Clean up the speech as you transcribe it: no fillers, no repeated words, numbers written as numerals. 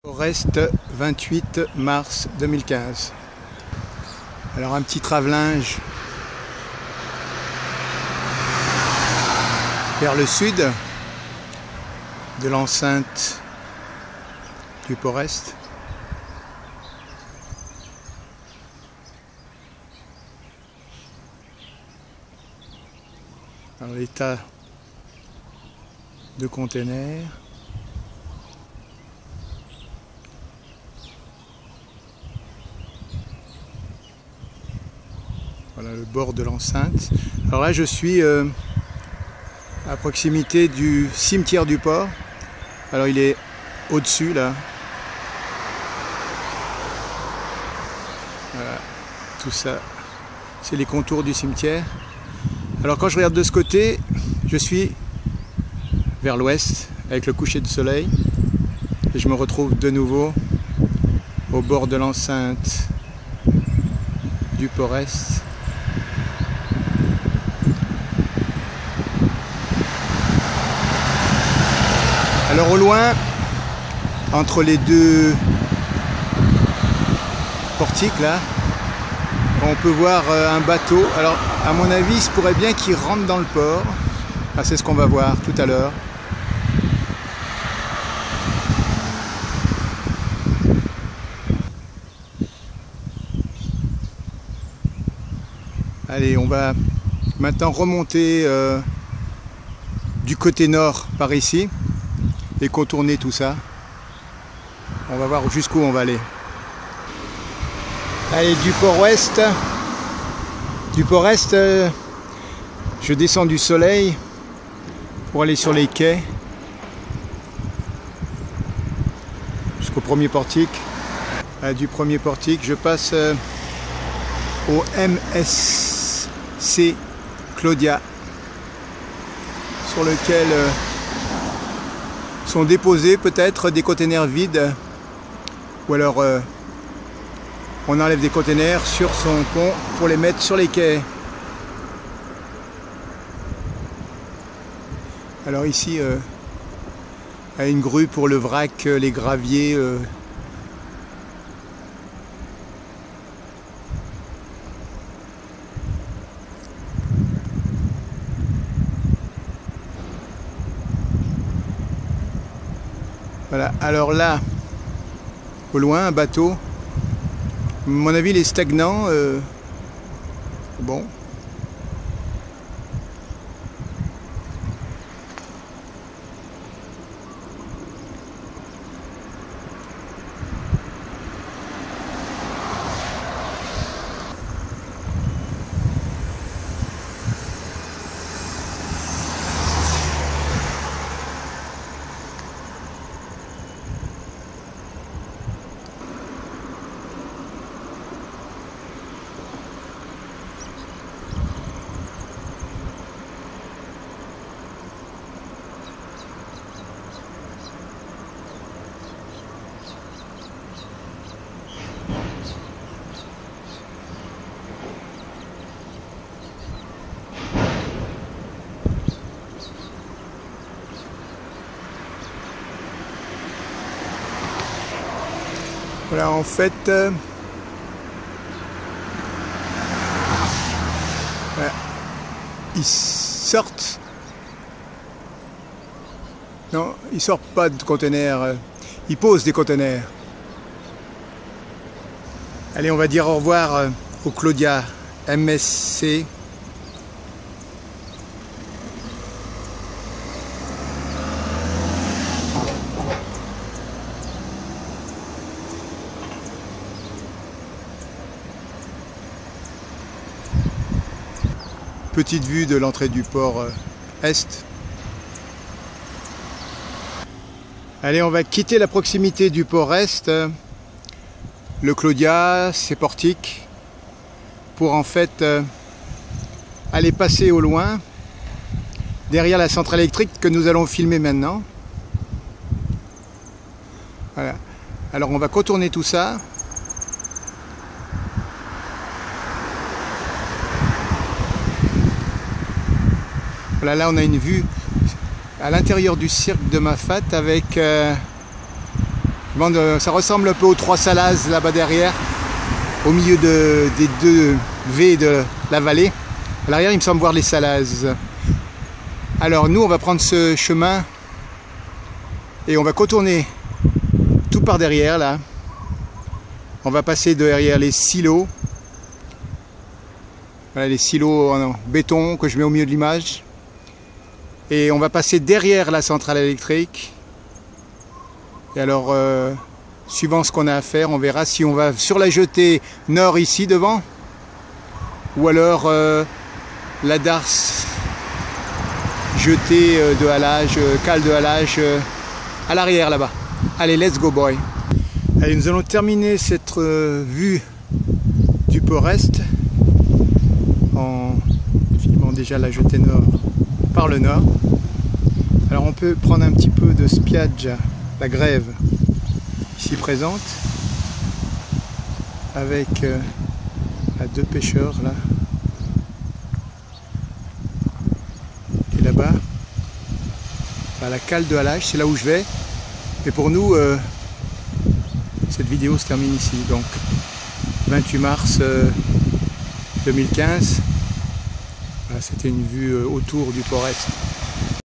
Forest, 28 mars 2015. Alors un petit travellinge vers le sud de l'enceinte du Forest. Alors l'état de container. Voilà le bord de l'enceinte. Alors là je suis à proximité du cimetière du port. Alors il est au-dessus là. Voilà, tout ça, c'est les contours du cimetière. Alors quand je regarde de ce côté, je suis vers l'ouest avec le coucher du soleil. Et je me retrouve de nouveau au bord de l'enceinte du Forest. Alors au loin, entre les deux portiques là, on peut voir un bateau. Alors à mon avis, il se pourrait bien qu'il rentre dans le port. Ah, c'est ce qu'on va voir tout à l'heure. Allez, on va maintenant remonter du côté nord par ici et contourner tout ça. On va voir jusqu'où on va aller. Allez, du Port-Ouest, je descends du soleil pour aller sur les quais jusqu'au premier portique. Du premier portique, je passe au MSC Claudia, sur lequel sont déposés peut-être des containers vides, ou alors on enlève des containers sur son pont pour les mettre sur les quais. Alors ici a une grue pour le vrac, les graviers. Voilà, alors là, au loin, un bateau. À mon avis, il est stagnant. Bon. Voilà, en fait, voilà, ils sortent. Non, ils sortent pas de conteneurs, ils posent des conteneurs. Allez, on va dire au revoir au Claudia MSC. Petite vue de l'entrée du port Est. Allez, on va quitter la proximité du port Est, le Claudia, ses portiques, pour en fait aller passer au loin, derrière la centrale électrique que nous allons filmer maintenant. Voilà. Alors on va contourner tout ça. Voilà, là on a une vue à l'intérieur du cirque de Mafate avec Ça ressemble un peu aux trois Salazes là-bas derrière, au milieu des deux V de la vallée. À l'arrière, il me semble voir les Salazes. Alors nous, on va prendre ce chemin et on va contourner tout par derrière là. On va passer derrière les silos. Voilà les silos en béton que je mets au milieu de l'image. Et on va passer derrière la centrale électrique. Et alors, suivant ce qu'on a à faire, on verra si on va sur la jetée nord ici devant. Ou alors la darse jetée de halage, cale de halage à l'arrière là-bas. Allez, let's go boy. Allez, nous allons terminer cette vue du Port-Est en filmant déjà la jetée nord par le nord. Alors on peut prendre un petit peu de spiaggia, la grève ici présente, avec deux pêcheurs là et là-bas la cale de halage, c'est là où je vais. Et pour nous, cette vidéo se termine ici, donc 28 mars 2015. Voilà, c'était une vue autour du Port-Est.